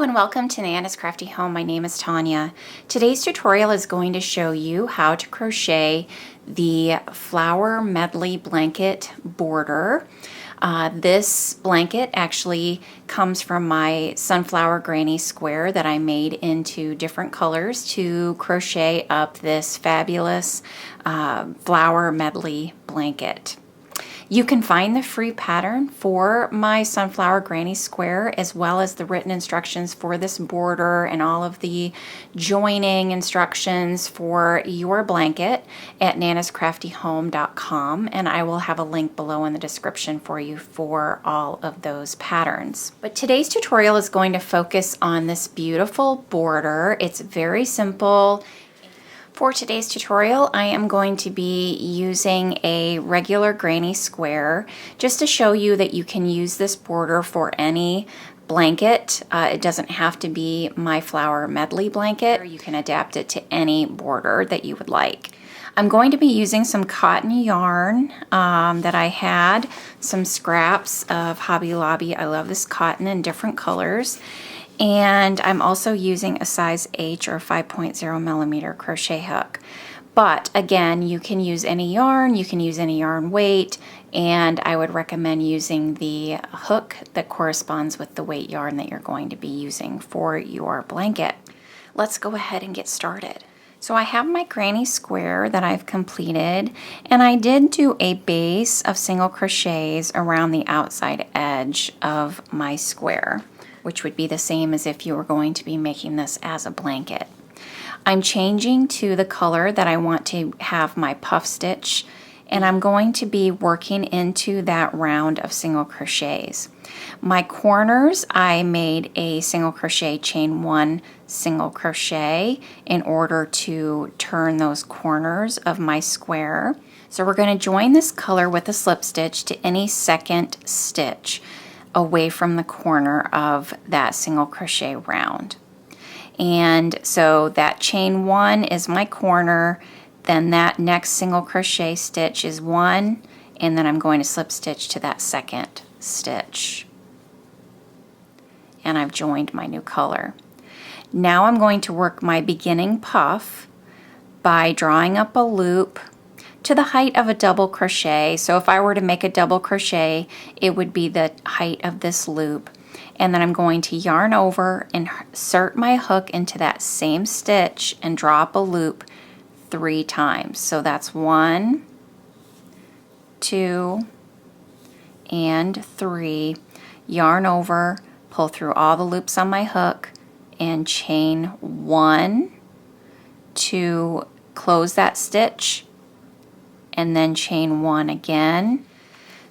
Hello and welcome to Nana's Crafty Home. My name is Tanya. Today's tutorial is going to show you how to crochet the Flower Medley Blanket border. This blanket actually comes from my sunflower granny square that I made into different colors to crochet up this fabulous Flower Medley blanket. You can find the free pattern for my sunflower granny square as well as the written instructions for this border and all of the joining instructions for your blanket at nanascraftyhome.com, and I will have a link below in the description for you for all of those patterns. But today's tutorial is going to focus on this beautiful border. It's very simple. For today's tutorial, I am going to be using a regular granny square just to show you that you can use this border for any blanket. It doesn't have to be my Flower Medley blanket. You can adapt it to any border that you would like. I'm going to be using some cotton yarn that I had, some scraps of Hobby Lobby. I love this cotton in different colors. And I'm also using a size H or 5.0 millimeter crochet hook. But again, you can use any yarn, you can use any yarn weight, and I would recommend using the hook that corresponds with the weight yarn that you're going to be using for your blanket. Let's go ahead and get started. So I have my granny square that I've completed, and I did do a base of single crochets around the outside edge of my square, which would be the same as if you were going to be making this as a blanket. I'm changing to the color that I want to have my puff stitch, and I'm going to be working into that round of single crochets. My corners, I made a single crochet, chain one single crochet in order to turn those corners of my square. So we're going to join this color with a slip stitch to any second stitch away from the corner of that single crochet round. And so that chain one is my corner, then that next single crochet stitch is one, and then I'm going to slip stitch to that second stitch. And I've joined my new color. Now I'm going to work my beginning puff by drawing up a loop to the height of a double crochet. So if I were to make a double crochet, it would be the height of this loop. And then I'm going to yarn over and insert my hook into that same stitch and draw up a loop 3 times. So that's 1, 2, and 3. Yarn over, pull through all the loops on my hook, and chain 1 to close that stitch, and then chain 1 again.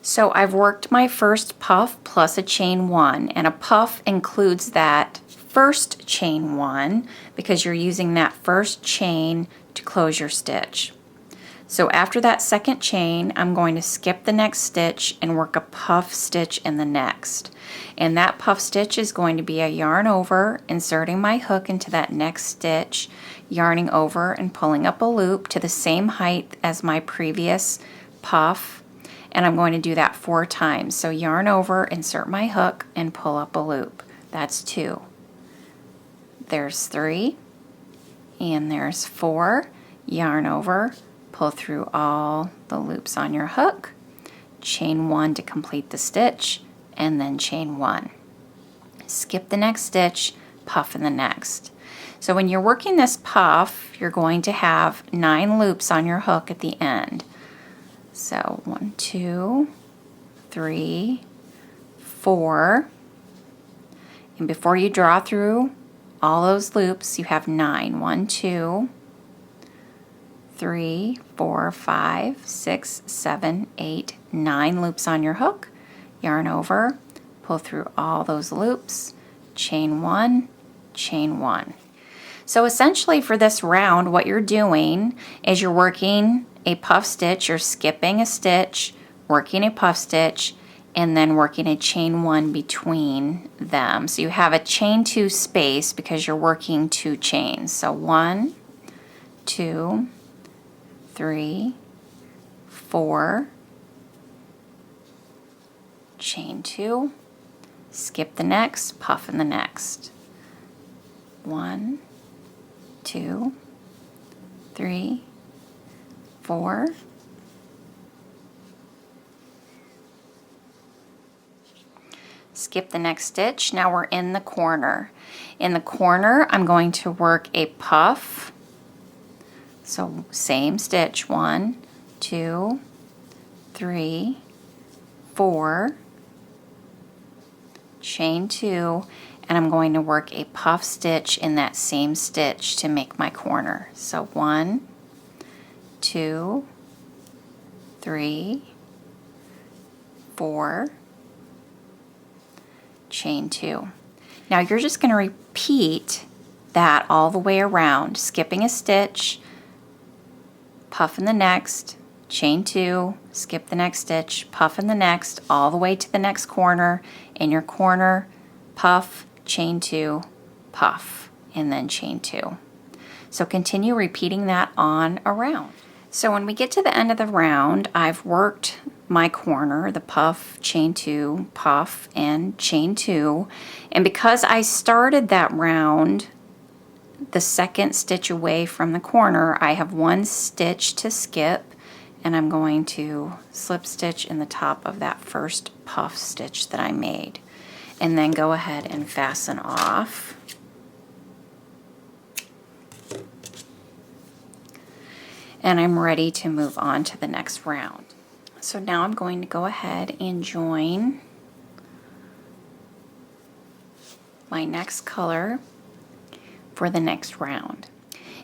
So I've worked my first puff plus a chain 1, and a puff includes that first chain 1 because you're using that first chain to close your stitch. So after that second chain, I'm going to skip the next stitch and work a puff stitch in the next. And that puff stitch is going to be a yarn over, inserting my hook into that next stitch, yarning over and pulling up a loop to the same height as my previous puff. And I'm going to do that 4 times. So yarn over, insert my hook, and pull up a loop. That's 2. There's 3, and there's 4. Yarn over, pull through all the loops on your hook, chain 1 to complete the stitch, and then chain 1. Skip the next stitch, puff in the next. So when you're working this puff, you're going to have 9 loops on your hook at the end. So 1, 2, 3, 4, and before you draw through all those loops, you have 9. 1, 2, 3, 4, 5, 6, 7, 8, 9 loops on your hook. Yarn over, pull through all those loops, chain 1, chain 1. So essentially for this round, what you're doing is you're working a puff stitch, you're skipping a stitch, working a puff stitch, and then working a chain 1 between them. So you have a chain 2 space because you're working 2 chains. So 1, 2, 3, 4, chain 2, skip the next, puff in the next. 1, 2, 3, 4. Skip the next stitch. Now we're in the corner. In the corner, I'm going to work a puff. So same stitch, 1, 2, 3, 4, chain 2, and I'm going to work a puff stitch in that same stitch to make my corner. So 1, 2, 3, 4, chain 2. Now you're just going to repeat that all the way around, skipping a stitch, puff in the next, chain 2, skip the next stitch, puff in the next, all the way to the next corner. In your corner, puff, chain 2, puff, and then chain 2. So continue repeating that on around. So when we get to the end of the round, I've worked my corner, the puff, chain 2, puff, and chain 2. And because I started that round the second stitch away from the corner, I have 1 stitch to skip, and I'm going to slip stitch in the top of that first puff stitch that I made, and then go ahead and fasten off. And I'm ready to move on to the next round. So now I'm going to go ahead and join my next color for the next round.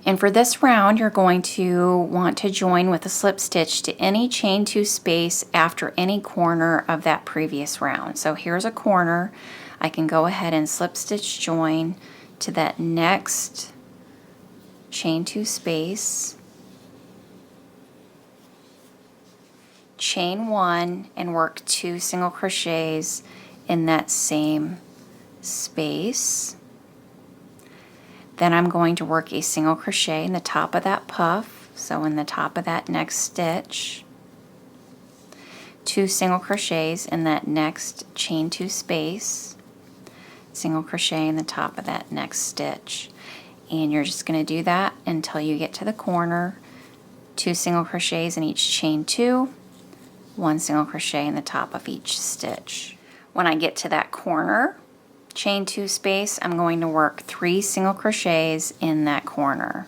And for this round, you're going to want to join with a slip stitch to any chain 2 space after any corner of that previous round. So here's a corner. I can go ahead and slip stitch join to that next chain 2 space, chain 1, and work 2 single crochets in that same space. Then I'm going to work a single crochet in the top of that puff, so in the top of that next stitch, 2 single crochets in that next chain 2 space, single crochet in the top of that next stitch. And you're just going to do that until you get to the corner, 2 single crochets in each chain 2, 1 single crochet in the top of each stitch. When I get to that corner, chain 2 space, I'm going to work 3 single crochets in that corner,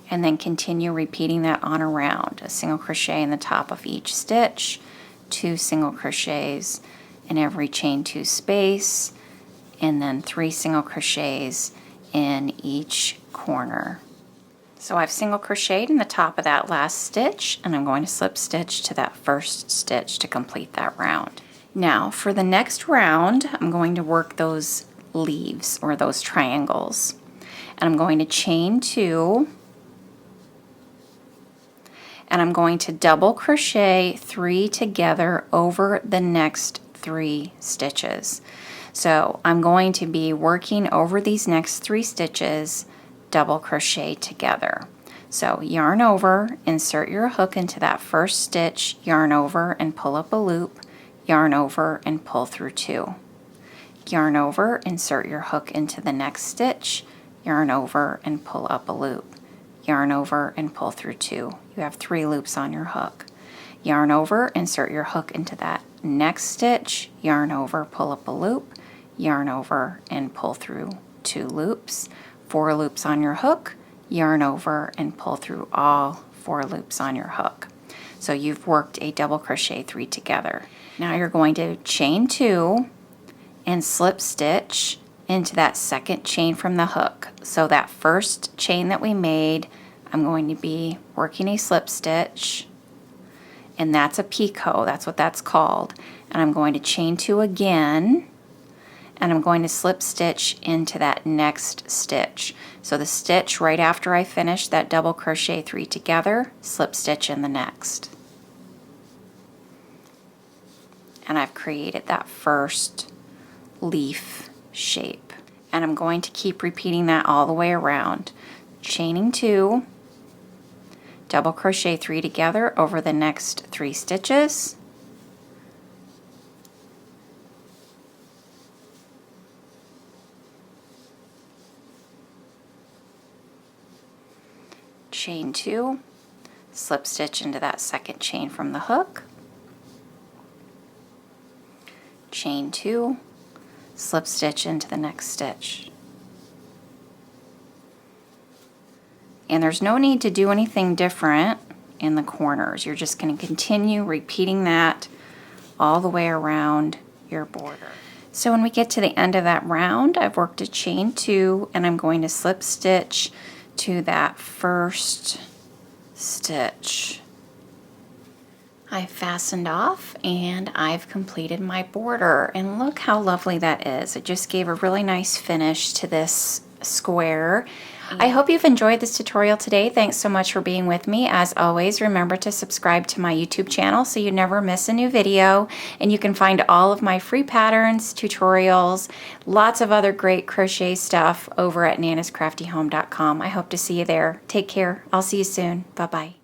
and then continue repeating that on around, a single crochet in the top of each stitch, 2 single crochets in every chain 2 space, and then 3 single crochets in each corner. So I've single crocheted in the top of that last stitch, and I'm going to slip stitch to that first stitch to complete that round. Now for the next round, I'm going to work those leaves or those triangles, and I'm going to chain 2, and I'm going to double crochet 3 together over the next 3 stitches. So I'm going to be working over these next 3 stitches, double crochet together. So yarn over, insert your hook into that first stitch, yarn over and pull up a loop, yarn over and pull through 2. Yarn over, insert your hook into the next stitch, yarn over and pull up a loop, yarn over and pull through 2. You have 3 loops on your hook. Yarn over, insert your hook into that next stitch, yarn over, pull up a loop, yarn over and pull through 2 loops, 4 loops on your hook, yarn over and pull through all 4 loops on your hook. So you've worked a double crochet 3 together. Now you're going to chain 2 and slip stitch into that second chain from the hook. So that first chain that we made, I'm going to be working a slip stitch, and that's a picot, that's what that's called. And I'm going to chain 2 again, and I'm going to slip stitch into that next stitch. So the stitch right after I finish that double crochet 3 together, slip stitch in the next. And I've created that first leaf shape. And I'm going to keep repeating that all the way around. Chaining 2, double crochet 3 together over the next 3 stitches, chain 2, slip stitch into that second chain from the hook, chain 2, slip stitch into the next stitch. And there's no need to do anything different in the corners. You're just going to continue repeating that all the way around your border. So when we get to the end of that round, I've worked a chain 2 and I'm going to slip stitch to that first stitch. I've fastened off and I've completed my border, and look how lovely that is. It just gave a really nice finish to this square. I hope you've enjoyed this tutorial today. Thanks so much for being with me. As always, remember to subscribe to my YouTube channel so you never miss a new video, and you can find all of my free patterns, tutorials, lots of other great crochet stuff over at nanascraftyhome.com. I hope to see you there. Take care. I'll see you soon. Bye-bye.